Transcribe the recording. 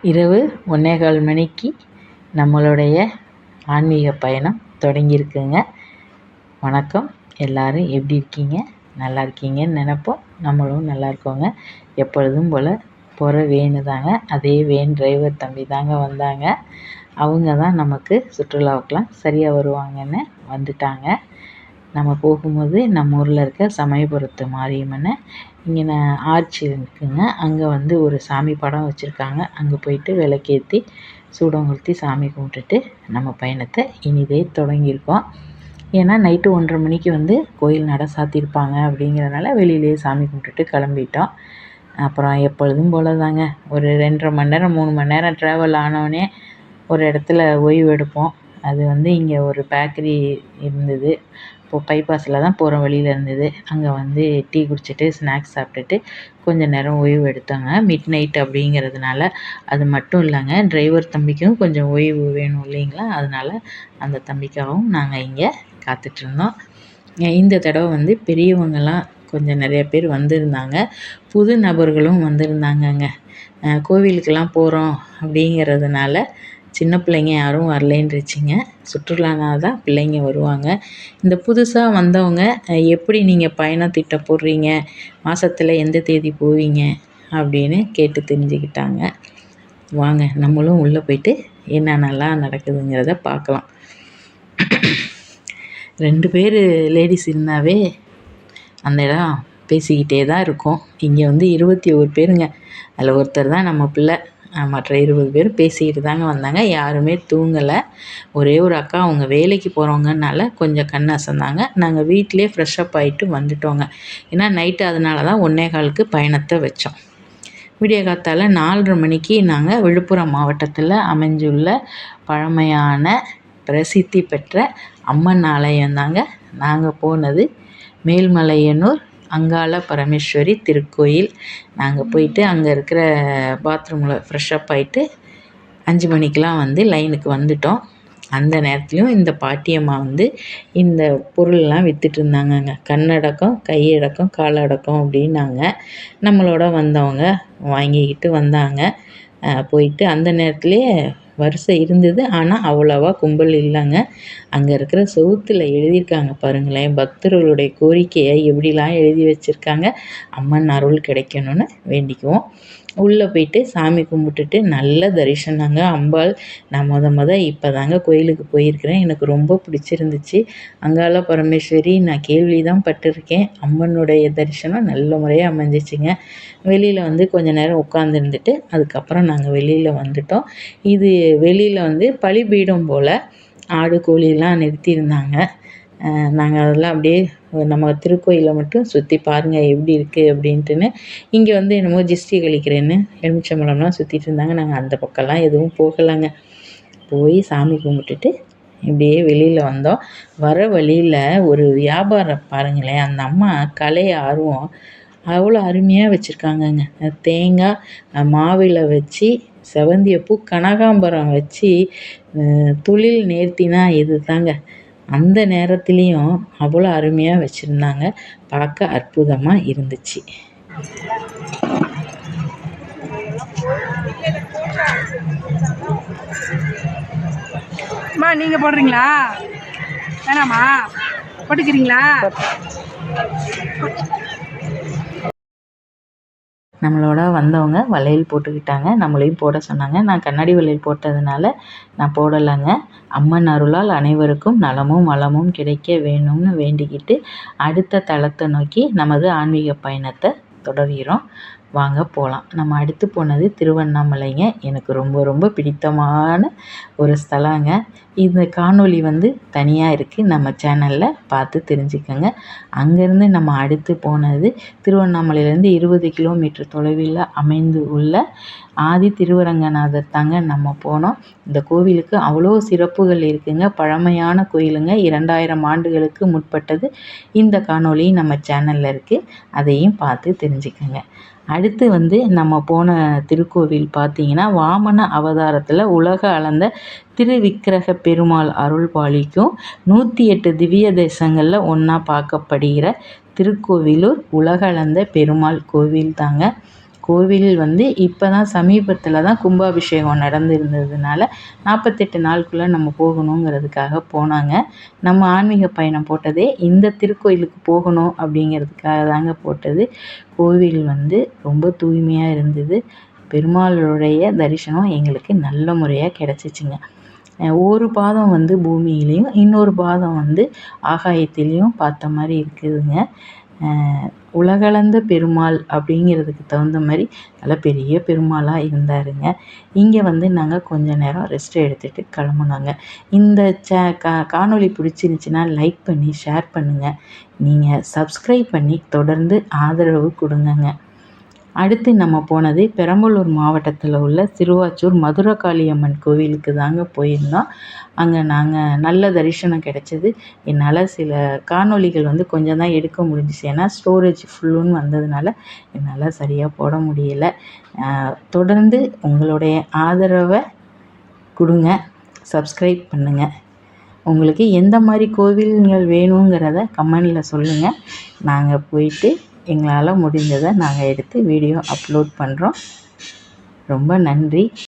இரவு 1:15 மணிக்கு நம்மளுடைய ஆன்மீக பயணம் தொடங்கியிருக்குங்க. வணக்கம். எல்லோரும் எப்படி இருக்கீங்க? நல்லா இருக்கீங்கன்னு நினைப்போம். நம்மளும் நல்லா இருக்கோங்க. எப்பொழுதும் போல் போகிற வேனு தாங்க. அதே வேன் டிரைவர் தம்பி தாங்க வந்தாங்க. அவங்க தான் நமக்கு சுற்றுலாவுக்கெலாம் சரியாக வருவாங்கன்னு வந்துட்டாங்க. நம்ம போகும்போது நம்ம ஊரில் இருக்க சமயபுரத்து மாரியம்மனை இங்கே ஆர்ச்சி இருக்குங்க. அங்கே ஒரு சாமி படம் வச்சுருக்காங்க. அங்கே போயிட்டு விளக்கேற்றி சூடம் கொளுத்தி சாமி கும்பிட்டுட்டு நம்ம பயணத்தை இனிதே தொடங்கியிருக்கோம். ஏன்னா நைட்டு 1:30 மணிக்கு கோயில் நட சாத்தியிருப்பாங்க. அப்படிங்கிறதுனால வெளியிலேயே சாமி கும்பிட்டுட்டு கிளம்பிட்டோம். அப்புறம் எப்பொழுதும் போல தாங்க ஒரு 2:30 மணி நேரம் 3 மணி நேரம் ட்ராவல் ஆனோடனே ஒரு இடத்துல ஓய்வு எடுப்போம். அது இங்கே ஒரு பேக்கரி இருந்தது. இப்போது பைபாஸில் தான் போகிற வழியில் இருந்தது. அங்கே டீ குடிச்சிட்டு ஸ்நாக்ஸ் சாப்பிட்டுட்டு கொஞ்சம் நேரம் ஓய்வு எடுத்தாங்க. மிட் நைட் அப்படிங்கிறதுனால. அது மட்டும் இல்லைங்க, டிரைவர் தம்பிக்கும் கொஞ்சம் ஓய்வு வேணும் இல்லைங்களா? அதனால் அந்த தம்பிக்காகவும் நாங்கள் இங்கே காத்துட்ருந்தோம். இந்த தடவை பெரியவங்கள்லாம் கொஞ்சம் நிறைய பேர் வந்திருந்தாங்க. புது நபர்களும் வந்திருந்தாங்கங்க. கோவிலுக்கெல்லாம் போகிறோம் அப்படிங்கிறதுனால சின்ன பிள்ளைங்க யாரும் வரலேன்றுச்சிங்க. சுற்றுலானால் தான் பிள்ளைங்க வருவாங்க. இந்த புதுசாக வந்தவங்க எப்படி நீங்கள் பயணம் திட்டம் போடுறீங்க, மாதத்தில் எந்த தேதி போவீங்க அப்படின்னு கேட்டு தெரிஞ்சுக்கிட்டாங்க. வாங்க நம்மளும் உள்ளே போயிட்டு என்னென்னலாம் நடக்குதுங்கிறத பார்க்கலாம். 2 பேர் லேடிஸ் இருந்தாவே அந்த இடம் பேசிக்கிட்டே தான் இருக்கும். இங்கே 21 பேருங்க. அதில் ஒருத்தர் தான் நம்ம பிள்ளை. மற்ற 20 பேர் பேசிக்கிட்டு தாங்க வந்தாங்க. யாருமே தூங்கலை. ஒரே ஒரு அக்கா அவங்க வேலைக்கு போகிறவங்கனால கொஞ்சம் கண் அசந்தாங்க. நாங்கள் வீட்டிலே ஃப்ரெஷ்ஷப் ஆகிட்டு வந்துட்டோங்க. ஏன்னா நைட்டு அதனால தான் 1:15க்கு பயணத்தை வச்சோம். விடிய காத்தால் 4:30 மணிக்கு நாங்கள் விழுப்புரம் மாவட்டத்தில் அமைஞ்சுள்ள பழமையான பிரசித்தி பெற்ற அம்மன் ஆலயம் தாங்க நாங்கள் போனது. மேல்மலையனூர் அங்காள பரமேஸ்வரி திருக்கோயில். நாங்கள் போயிட்டு அங்கே இருக்கிற பாத்ரூமில் ஃப்ரெஷ்ஷப் ஆகிட்டு 5 மணிக்கெலாம் லைனுக்கு வந்துட்டோம். அந்த நேரத்துலையும் இந்த பாட்டியம்மா இந்த பொருள்லாம் விற்றுட்டு இருந்தாங்கங்க. கண்ணடக்கம், கையடக்கம், காலடக்கம் அப்படின்னாங்க. நம்மளோட வந்தவங்க வாங்கிக்கிட்டு வந்தாங்க. போயிட்டு அந்த நேரத்துலேயே வரிசை இருந்தது. ஆனால் அவ்வளோவா கும்பல் இல்லைங்க. அங்கே இருக்கிற செவுத்தில் எழுதியிருக்காங்க பாருங்களேன், பக்தர்களுடைய கோரிக்கையை எப்படிலாம் எழுதி வச்சுருக்காங்க. அம்மன் அருள் கிடைக்கணும்னு வேண்டிக்குவோம். உள்ளே போயிட்டு சாமி கும்பிட்டுட்டு நல்ல தரிசனங்க. அம்பாள் நான் இப்போ தாங்க கோயிலுக்கு போயிருக்கிறேன். எனக்கு ரொம்ப பிடிச்சிருந்துச்சு. அங்காள பரமேஸ்வரி நான் கேள்வி தான் பட்டிருக்கேன். அம்மனுடைய தரிசனம் நல்ல முறையாக அமைஞ்சிச்சிங்க. வெளியில் கொஞ்சம் நேரம் உட்காந்துருந்துட்டு அதுக்கப்புறம் நாங்கள் வெளியில் வந்துட்டோம். இது வெளியில் பலிபீடம் போல் ஆடு கோழிலாம் நிறுத்தியிருந்தாங்க. நாங்கள் அதெல்லாம் அப்படியே நம்ம திருக்கோயிலை மட்டும் சுற்றி பாருங்கள் எப்படி இருக்குது அப்படின்ட்டுன்னு. இங்கே என்னமோ ஜிஸ்டி கழிக்கிறேன்னு எலுமிச்சம்பழம்லாம் சுற்றிட்டு இருந்தாங்க. நாங்கள் அந்த பக்கம்லாம் எதுவும் போகலைங்க. போய் சாமி கும்பிட்டுட்டு இப்படியே வெளியில் வந்தோம். வர வழியில் ஒரு வியாபாரம் பாருங்களேன். அந்த அம்மா கலை ஆர்வம் அவ்வளோ அருமையாக வச்சுருக்காங்கங்க. தேங்காய் மாவில் வச்சு செவந்தியப்பூ கனகாம்பரம் வச்சு தொழில் நேர்த்தினா இது தாங்க. அந்த நேரத்துலேயும் அவ்வளோ அருமையாக வச்சுருந்தாங்க. பார்க்க அற்புதமாக இருந்துச்சு. அம்மா நீங்கள் போடுறீங்களா? வேணாமா? போட்டுக்கிறீங்களா? நம்மளோட வந்தவங்க வளையல் போட்டுக்கிட்டாங்க. நம்மளையும் போட சொன்னாங்க. நான் கண்ணாடி வளையல் போட்டதுனால நான் போடலைங்க. அம்மன் அருளால் அனைவருக்கும் நலமும் வளமும் கிடைக்க வேணும்னு வேண்டிக்கிட்டு அடுத்த தளத்தை நோக்கி நமது ஆன்மீக பயணத்தை தொடர்கிறோம். வாங்க போகலாம். நம்ம அடுத்து போனது திருவண்ணாமலைங்க. எனக்கு ரொம்ப ரொம்ப பிடித்தமான ஒரு ஸ்தலங்க. இந்த காணொளி தனியாக இருக்குது. நம்ம சேனலில் பார்த்து தெரிஞ்சுக்கோங்க. அங்கேருந்து நம்ம அடுத்து போனது திருவண்ணாமலையிலேருந்து 20 கிலோமீட்டர் தொலைவில் அமைந்து உள்ள ஆதி திருவரங்கநாதர் தாங்க நம்ம போனோம். இந்த கோவிலுக்கு அவ்வளோ சிறப்புகள் இருக்குங்க. பழமையான கோயிலுங்க. 2000 ஆண்டுகளுக்கு முற்பட்டது. இந்த காணொளி நம்ம சேனலில் இருக்குது. அதையும் பார்த்து தெரிஞ்சுக்கோங்க. அடுத்து நம்ம போன திருக்கோவில் பார்த்திங்கன்னா வாமன அவதாரத்தில் உலக அளந்த திருவிக்கிரக பெருமாள் அருள் பாலிக்கும் 108 திவ்ய தேசங்களில் ஒன்றா பார்க்கப்படுகிற திருக்கோவிலூர் உலகளந்த பெருமாள் கோவில் தாங்க. கோவில் வந்து இப்போ தான் சமீபத்தில் தான் கும்பாபிஷேகம் நடந்திருந்ததுனால 48 நாளுக்குள்ளே நம்ம போகணுங்கிறதுக்காக போனாங்க. நம்ம ஆன்மீக பயணம் போட்டதே இந்த திருக்கோயிலுக்கு போகணும் அப்படிங்கிறதுக்காக தாங்க போட்டது. கோவில் வந்து ரொம்ப தூய்மையாக இருந்தது. பெருமாளுடைய தரிசனம் எங்களுக்கு நல்ல முறையாக கிடச்சிச்சிங்க. ஒரு பாதம் வந்து பூமியிலையும் இன்னொரு பாதம் வந்து ஆகாயத்திலையும் பார்த்த மாதிரி இருக்குதுங்க. உலகளந்த பெருமாள் அப்படிங்கிறதுக்கு தகுந்த மாதிரி நல்ல பெரிய பெருமாளாக இருந்தாருங்க. இங்கே வந்து நாங்கள் கொஞ்ச நேரம் ரெஸ்ட் எடுத்துகிட்டு கிளம்புனாங்க. இந்த காணொளி பிடிச்சிருந்துச்சின்னா லைக் பண்ணி ஷேர் பண்ணுங்கள். நீங்கள் சப்ஸ்கிரைப் பண்ணி தொடர்ந்து ஆதரவு கொடுங்கங்க. அடுத்து நம்ம போனது பெரம்பலூர் மாவட்டத்தில் உள்ள திருவாச்சூர் மதுரகாளியம்மன் கோவிலுக்கு தாங்க போயிருந்தோம். அங்கே நாங்கள் நல்ல தரிசனம் கிடச்சிது. என்னால் சில காணொளிகள் வந்து கொஞ்சம் தான் எடுக்க முடிஞ்சிச்சு. ஏன்னா ஸ்டோரேஜ் ஃபுல்லுன்னு வந்ததுனால என்னால் சரியாக போட முடியலை. தொடர்ந்து உங்களுடைய ஆதரவை கொடுங்க, சப்ஸ்கிரைப் பண்ணுங்கள். உங்களுக்கு எந்த மாதிரி கோவில்கள் வேணுங்கிறத கமெண்டில் சொல்லுங்கள். நாங்கள் போயிட்டு எங்களால் முடிஞ்சதை நாங்கள் எடுத்து வீடியோ அப்லோட் பண்ணுறோம். ரொம்ப நன்றி.